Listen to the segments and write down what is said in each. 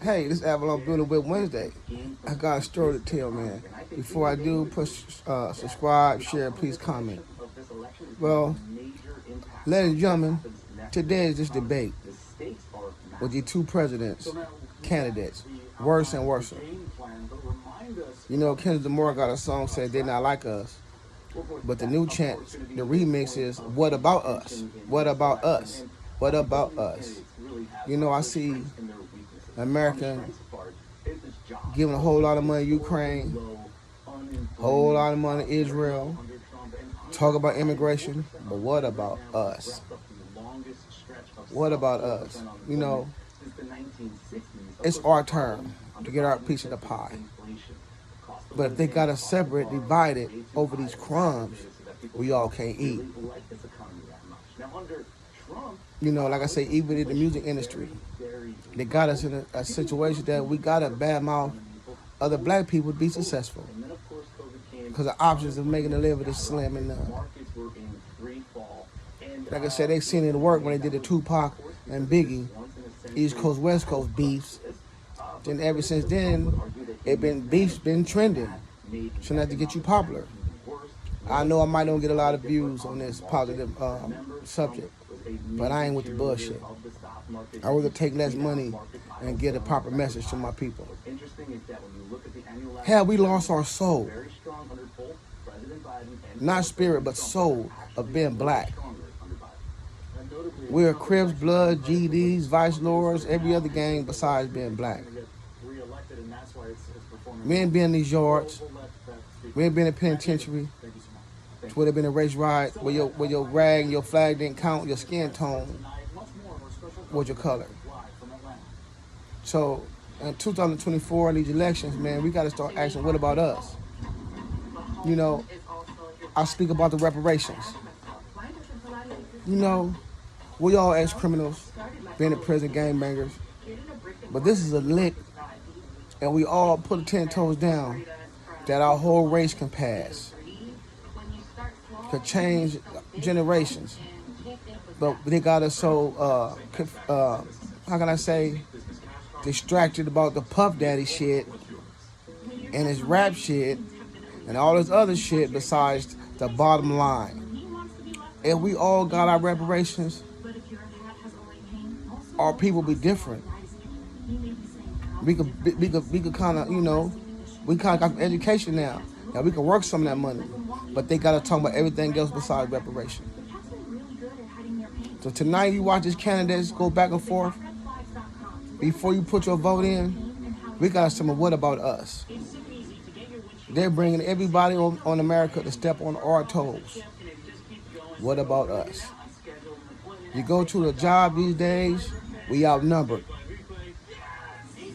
Hey, this is Avalon Building with Wednesday. I got a story to tell, man. Before I do, push subscribe, share, please comment. Well, ladies and gentlemen, today is this debate with the two presidents, candidates, worse and worse. You know, Kendrick Lamar got a song said they not like us, but the new chant, the remix is "What about us? What about us? What about us?" You know, I see American giving a whole lot of money to Ukraine, a whole lot of money to Israel, talk about immigration, but what about us? What about us? You know, it's our turn to get our piece of the pie. But if they got us separate, divided over these crumbs, we all can't eat. You know, like I say, even in the music industry, they got us in a situation that we got to badmouth other black people to be successful. Because the options of making a living is slim and none. Like I said, they seen it work when they did the Tupac and Biggie, East Coast, West Coast beefs. Then ever since then, beef's been trending. Shouldn't have to get you popular. I know I might not get a lot of views on this positive subject, but I ain't with the bullshit. I rather take less money and get a proper message to my people. Hell, we lost our soul. Not spirit, but soul of being black. We're Crips, Blood, GDs, Vice Lords, every other gang besides being black. We ain't been in these yards. We ain't been in penitentiary. It's where there been a race riot where your rag and your flag didn't count your skin tone was your color. So in 2024, in these elections, man, we got to start asking, what about us? You know, I speak about the reparations. You know, we all ex-criminals, been in prison, gangbangers, but this is a lick, and we all put 10 toes down that our whole race can pass, could change generations. But they got us so, how can I say, distracted about the Puff Daddy shit and his rap shit and all this other shit besides the bottom line. If we all got our reparations, our people be different. We could kind of, you know, we kind of got education now. Now we can work some of that money, but they got to talk about everything else besides reparation. So tonight you watch these candidates go back and forth. Before you put your vote in, we got some of what about us? They're bringing everybody on America to step on our toes. What about us? You go to a job these days, we outnumbered.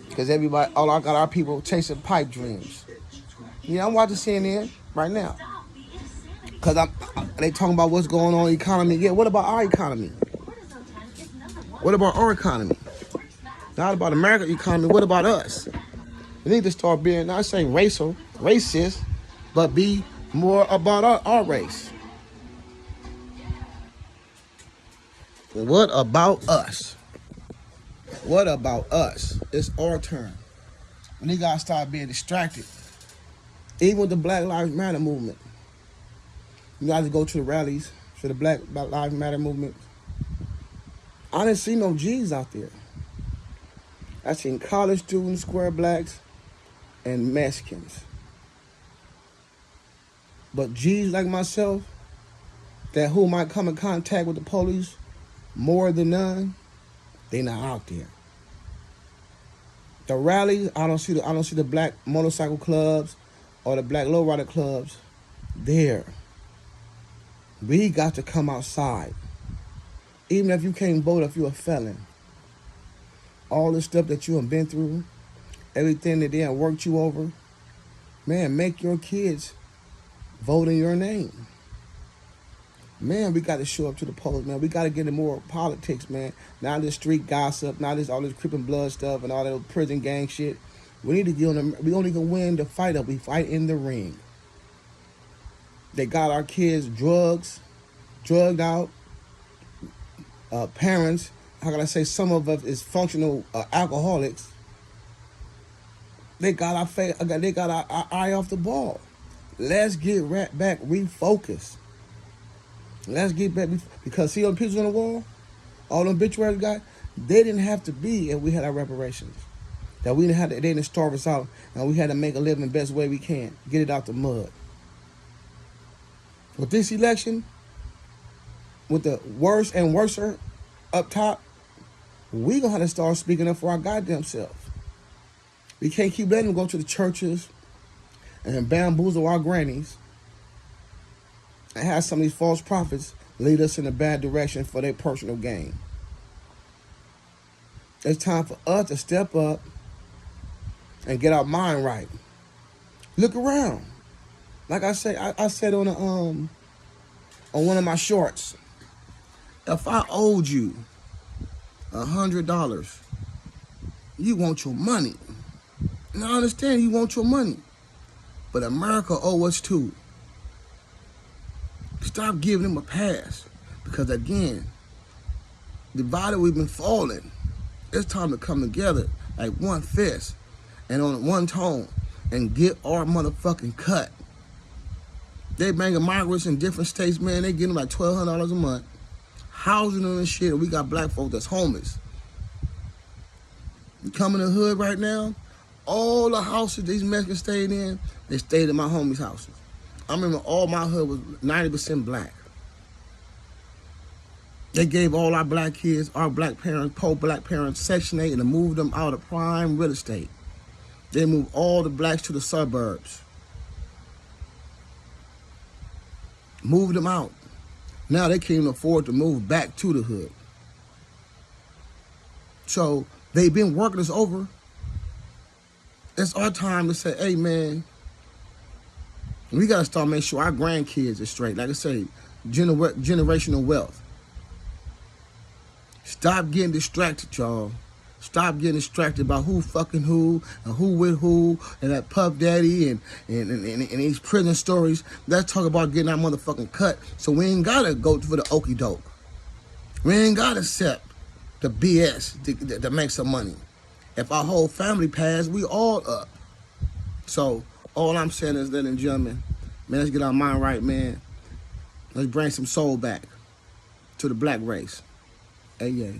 Because all I got our people chasing pipe dreams. Yeah, I'm watching CNN right now. Because they talking about what's going on in the economy. Yeah, what about our economy? What about our economy? Not about America's economy, what about us? We need to start being, not saying racist, but be more about our race. What about us? What about us? It's our turn. And they gotta start being distracted. Even with the Black Lives Matter movement. You guys go to the rallies for the Black Lives Matter movement. I didn't see no G's out there. I seen college students, square blacks, and Mexicans. But G's like myself, that who might come in contact with the police more than none, they not out there. The rallies, I don't see the black motorcycle clubs or the black lowrider clubs there. We got to come outside. Even if you can't vote, if you're a felon. All the stuff that you have been through, everything that they have worked you over, man, make your kids vote in your name. Man, we got to show up to the polls, man. We got to get in more politics, man. Not this street gossip, not this all this Crippin' Blood stuff and all that prison gang shit. We need to get on we only can win the fight up. We fight in the ring. They got our kids drugged out. Parents, how can I say, some of us is functional alcoholics. They got they got our eye off the ball. Let's get right back refocused. Let's get back, because see all the pictures on the wall, all them obituaries guys, they didn't have to be if we had our reparations. That we didn't have to, they didn't starve us out, and we had to make a living the best way we can, get it out the mud. With this election, with the worse and worser up top, we gonna have to start speaking up for our goddamn self. We can't keep letting them go to the churches and bamboozle our grannies and have some of these false prophets lead us in a bad direction for their personal gain. It's time for us to step up and get our mind right. Look around. Like I say, I said on one of my shorts, if I owed you $100, you want your money. And I understand you want your money, but America owe us too. Stop giving them a pass, because again, divided we've been falling. It's time to come together like one fist and on one tone and get our motherfucking cut. They banging migrants in different states, man. They getting like $1,200 a month, housing them and shit. And we got black folks that's homeless. You come in the hood right now, all the houses these Mexicans stayed in, they stayed in my homies' houses. I remember all my hood was 90% black. They gave all our black kids, our black parents, poor black parents, Section 8 and moved them out of prime real estate. They moved all the blacks to the suburbs. Moved them out. Now they can't even afford to move back to the hood. So they've been working us over. It's our time to say, hey man, we gotta start making sure our grandkids are straight. Like I say, generational wealth. Stop getting distracted, y'all. Stop getting distracted about who fucking who and who with who and that Puff Daddy and these prison stories. Let's talk about getting our motherfucking cut, so we ain't gotta go for the okie doke. We ain't gotta accept the BS to make some money. If our whole family passed, we all up. So all I'm saying is, ladies and gentlemen, man, let's get our mind right, man. Let's bring some soul back to the black race. Hey, yeah.